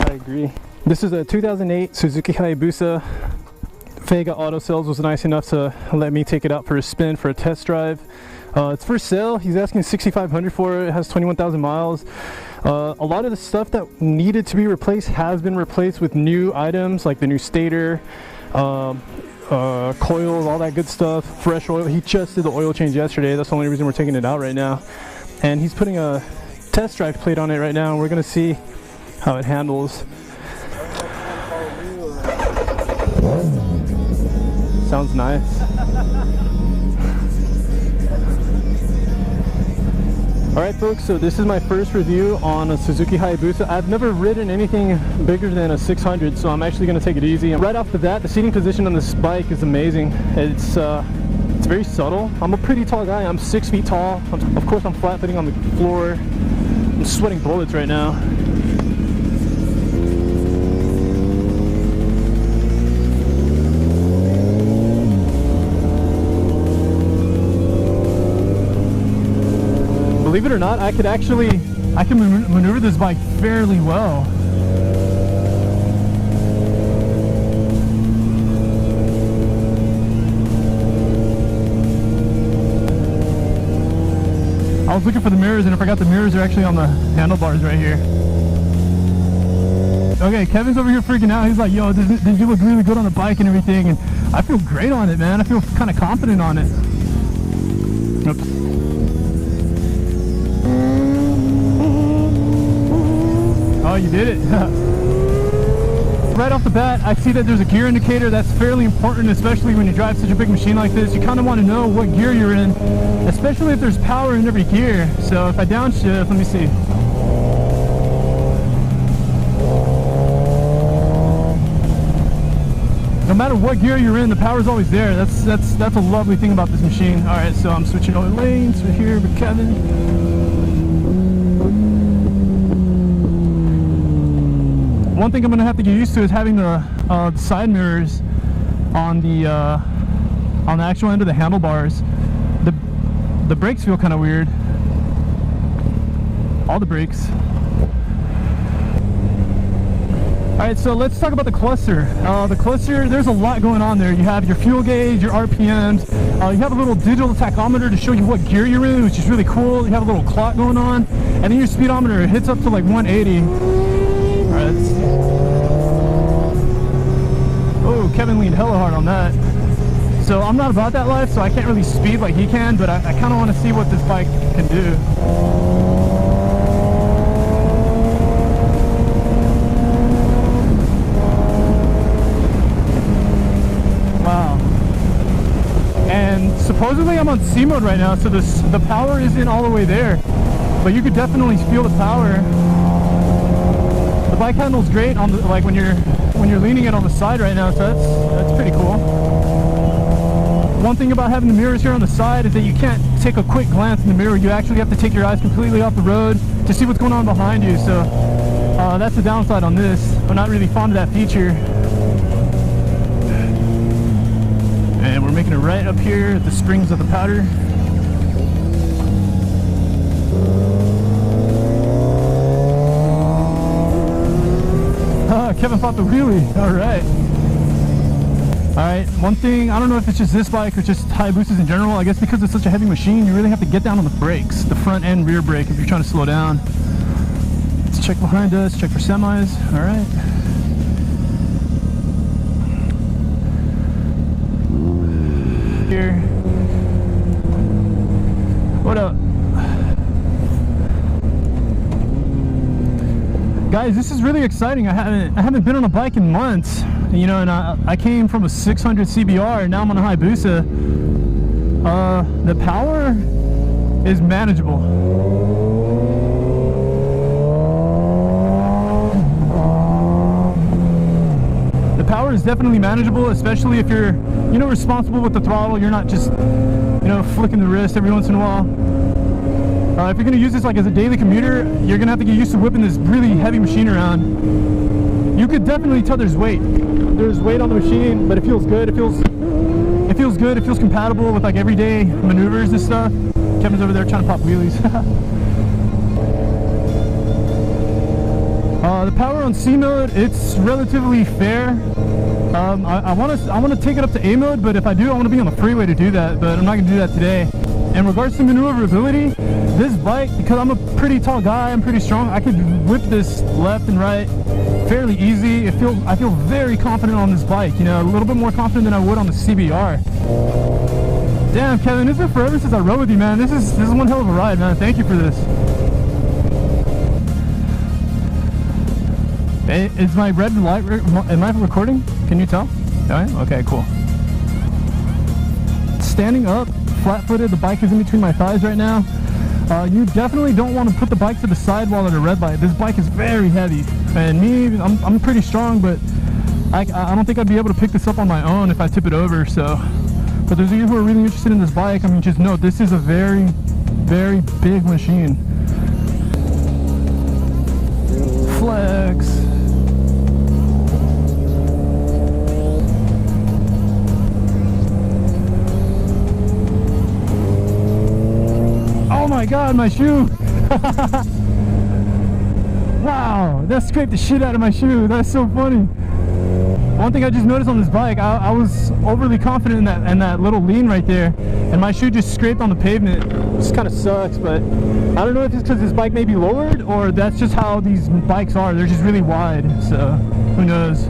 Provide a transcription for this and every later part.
I agree. This is a 2008 Suzuki Hayabusa. Vega Auto Sales was nice enough to let me take it out for a spin for a test drive. It's for sale. He's asking $6,500 for it. It has 21,000 miles. A lot of the stuff that needed to be replaced has been replaced with new items like the new stator, coils, all that good stuff, fresh oil. He just did the oil change yesterday. That's the only reason we're taking it out right now. And he's putting a test drive plate on it right now, and we're gonna see how it handles. Sounds nice. Alright folks, so this is my first review on a Suzuki Hayabusa. I've never ridden anything bigger than a 600, so I'm actually going to take it easy. Right off the bat, the seating position on this bike is amazing. It's very subtle. I'm a pretty tall guy. I'm 6 feet tall. Of course, I'm flat-footing on the floor. I'm sweating bullets right now. Believe it or not, I can maneuver this bike fairly well. I was looking for the mirrors and I forgot the mirrors are actually on the handlebars right here. Okay, Kevin's over here freaking out. He's like, yo, this you look really good on the bike and everything, and I feel great on it, man. I feel kind of confident on it. Oops. Oh, you did it. Right off the bat, I see that there's a gear indicator. That's fairly important, especially when you drive such a big machine like this. You kind of want to know what gear you're in, especially if there's power in every gear. So if I downshift, let me see. No matter what gear you're in, the power's always there. That's a lovely thing about this machine. All right, so I'm switching over lanes. We're here with Kevin. One thing I'm going to have to get used to is having the side mirrors on the actual end of the handlebars. The brakes feel kind of weird. All the brakes. Alright, so let's talk about the cluster. The cluster, there's a lot going on there. You have your fuel gauge, your RPMs. You have a little digital tachometer to show you what gear you're in, which is really cool. You have a little clock going on. And then your speedometer, it hits up to like 180. Oh, Kevin leaned hella hard on that. So I'm not about that life, so I can't really speed like he can, but I kind of want to see what this bike can do. Wow. And supposedly I'm on C mode right now, so the power isn't all the way there, but you could definitely feel the power. The bike handles great on the, like when you're leaning it on the side right now, so that's pretty cool. One thing about having the mirrors here on the side is that you can't take a quick glance in the mirror. You actually have to take your eyes completely off the road to see what's going on behind you. So that's the downside on this. I'm not really fond of that feature. And we're making it right up here at the springs of the powder. Kevin fought the wheelie. All right. All right. One thing, I don't know if it's just this bike or just Hayabusas in general. I guess because it's such a heavy machine, you really have to get down on the brakes, the front and rear brake, if you're trying to slow down. Let's check behind us, check for semis. All right. Here. What up? Guys, this is really exciting. I haven't been on a bike in months, you know, and I came from a 600 CBR, and now I'm on a Hayabusa. The power is manageable. The power is definitely manageable, especially if you're, you know, responsible with the throttle. You're not just, you know, flicking the wrist every once in a while. If you're going to use this like as a daily commuter, you're going to have to get used to whipping this really heavy machine around. You could definitely tell there's weight. There's weight on the machine, but it feels good. It feels good. It feels compatible with like everyday maneuvers and stuff. Kevin's over there trying to pop wheelies. The power on C mode, it's relatively fair. I want to take it up to A mode, but if I do, I want to be on the freeway to do that, but I'm not going to do that today. In regards to maneuverability, this bike, because I'm a pretty tall guy, I'm pretty strong, I could whip this left and right fairly easy. I feel very confident on this bike, you know, a little bit more confident than I would on the CBR. Damn, Kevin, it's been forever since I rode with you, man. This is one hell of a ride, man. Thank you for this. Hey, is my red light, am I recording? Can you tell? Alright, okay, cool. Standing up, flat-footed, the bike is in between my thighs right now. You definitely don't want to put the bike to the side while at a red light. This bike is very heavy, and me, I'm pretty strong, but I don't think I'd be able to pick this up on my own if I tip it over. So for those of you who are really interested in this bike, I mean, just know this is a very, very big machine. Flex. Oh my god, my shoe! Wow, that scraped the shit out of my shoe. That's so funny. One thing I just noticed on this bike, I was overly confident in that little lean right there, and my shoe just scraped on the pavement. This kind of sucks, but I don't know if it's because this bike may be lowered, or that's just how these bikes are. They're just really wide, so who knows.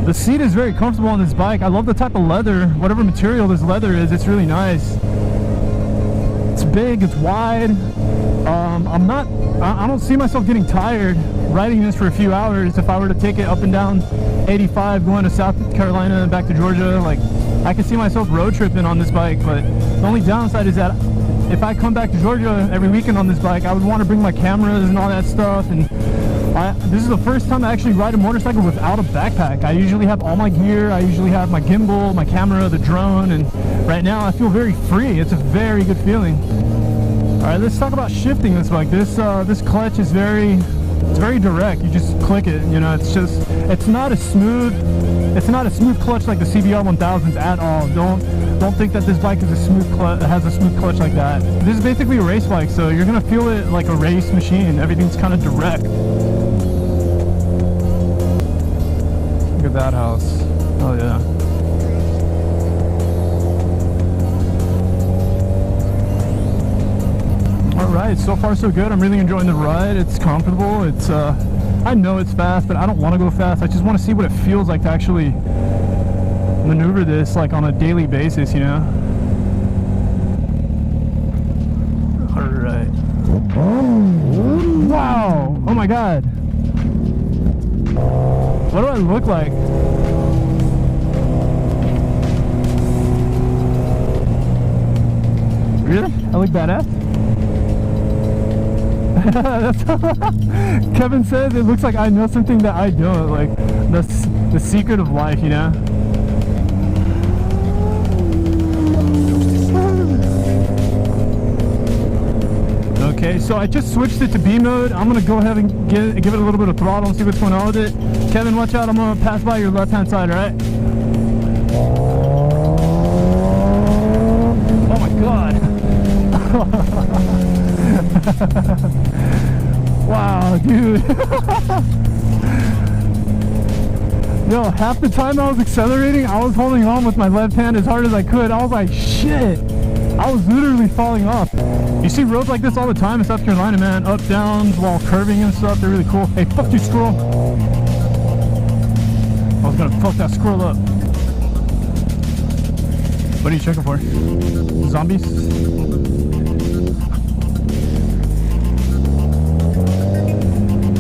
The seat is very comfortable on this bike. I love the type of leather, whatever material this leather is, it's really nice. It's big, it's wide. I don't see myself getting tired riding this for a few hours. If I were to take it up and down 85 going to South Carolina and back to Georgia, like, I can see myself road tripping on this bike. But the only downside is that if I come back to Georgia every weekend on this bike, I would want to bring my cameras and all that stuff, and this is the first time I actually ride a motorcycle without a backpack. I usually have all my gear. I usually have my gimbal, my camera, the drone, and right now I feel very free. It's a very good feeling. All right, let's talk about shifting this bike. This clutch is very direct. You just click it. You know, it's not a smooth clutch like the CBR 1000s at all. Don't think that this bike is has a smooth clutch like that. This is basically a race bike, so you're gonna feel it like a race machine. Everything's kind of direct. Look at that house. Oh yeah. Alright, so far so good. I'm really enjoying the ride. It's comfortable. It's I know it's fast, but I don't want to go fast. I just want to see what it feels like to actually maneuver this like on a daily basis, you know? Alright. Wow! Oh my god! What do I look like? Really? I look badass? Kevin says it looks like I know something that I don't, like the secret of life, you know? Okay, so I just switched it to B mode. I'm gonna go ahead and give it a little bit of throttle and see what's going on with it. Kevin, watch out, I'm gonna pass by your left hand side, alright? Oh my god. Wow, dude. Yo, half the time I was accelerating, I was holding on with my left hand as hard as I could. I was like, shit. I was literally falling off. You see roads like this all the time in South Carolina, man. Up, downs, while curving and stuff. They're really cool. Hey, fuck you, squirrel. I was gonna fuck that squirrel up. What are you checking for? Zombies?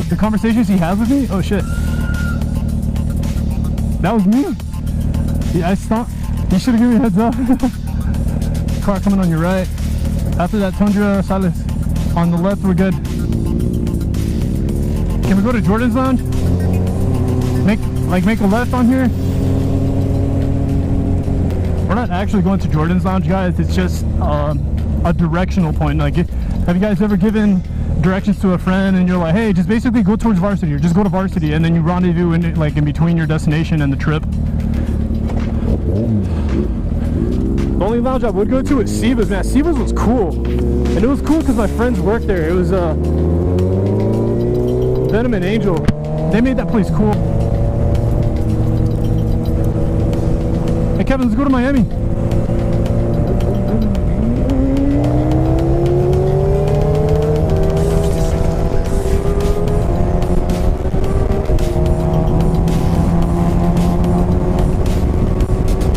The conversations he has with me? Oh shit. That was me? Yeah, I stopped. You should have given me a heads up. Car coming on your right. After that Tundra, silence. On the left, we're good. Can we go to Jordan's Lounge? Make a left on here? We're not actually going to Jordan's Lounge, guys. It's just a directional point. Like, have you guys ever given directions to a friend and you're like, hey, just basically go towards Varsity, or just go to Varsity, and then you rendezvous in between your destination and the trip? The only lounge I would go to is Siva's, man. Siva's was cool, and it was cool because my friends worked there. It was Venom and Angel. They made that place cool. Hey Kevin, let's go to Miami.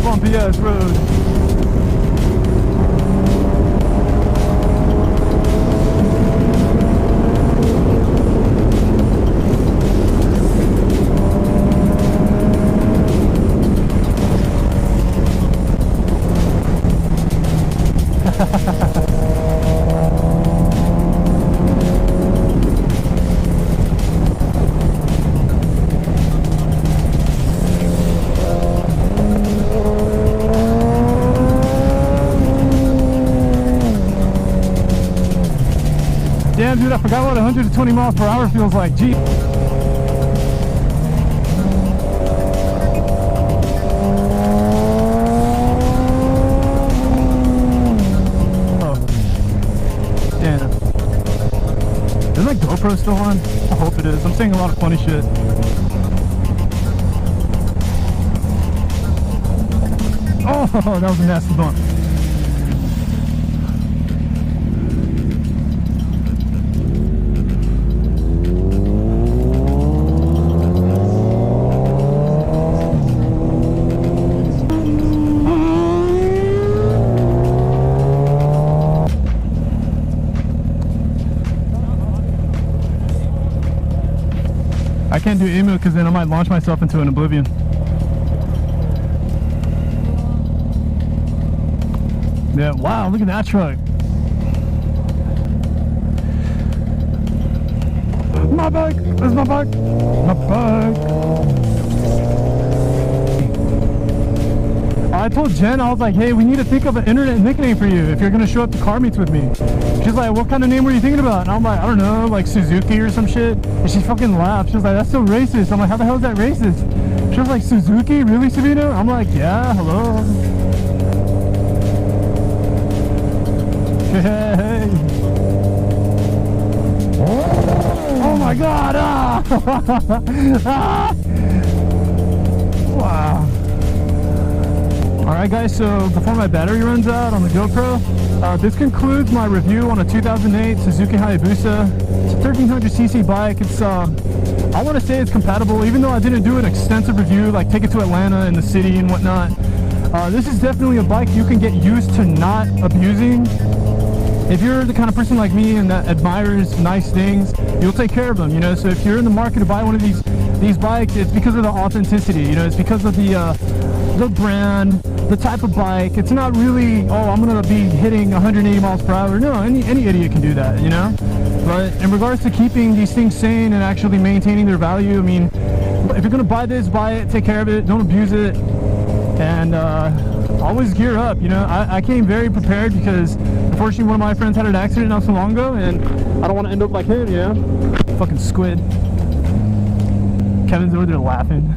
Bumpy ass road. Damn, dude, I forgot what 120 miles per hour feels like. Gee. Oh. Damn. Is my GoPro still on? I hope it is. I'm saying a lot of funny shit. Oh, that was a nasty bump. I can't do emu because then I might launch myself into an oblivion. Yeah, wow, look at that truck. My bike! There's my bike! My bike! I told Jen, I was like, hey, we need to think of an internet nickname for you if you're gonna show up to car meets with me. She's like, what kind of name were you thinking about? And I'm like, I don't know, like Suzuki or some shit. And she fucking laughed. She was like, that's so racist. I'm like, how the hell is that racist? She was like, Suzuki? Really, Savino? I'm like, yeah, hello. Hey. Oh my god! Ah! Ah! Wow. Alright guys, so before my battery runs out on the GoPro, this concludes my review on a 2008 Suzuki Hayabusa. It's a 1300cc bike. It's I want to say it's compatible, even though I didn't do an extensive review, like take it to Atlanta and the city and whatnot. This is definitely a bike you can get used to not abusing. If you're the kind of person like me and that admires nice things, you'll take care of them, you know. So if you're in the market to buy one of these bikes, it's because of the authenticity, you know. It's because of the brand, the type of bike. It's not really, oh, I'm gonna be hitting 180 miles per hour. No, any idiot can do that, you know. But in regards to keeping these things sane and actually maintaining their value, I mean, if you're gonna buy this, buy it, take care of it, don't abuse it, and always gear up, you know. I came very prepared because unfortunately one of my friends had an accident not so long ago, and I don't want to end up like him, you know. Fucking squid. Kevin's over there laughing.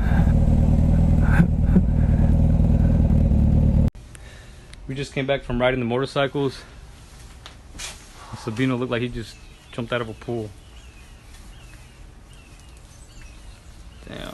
We just came back from riding the motorcycles. Sabino looked like he just jumped out of a pool. Damn.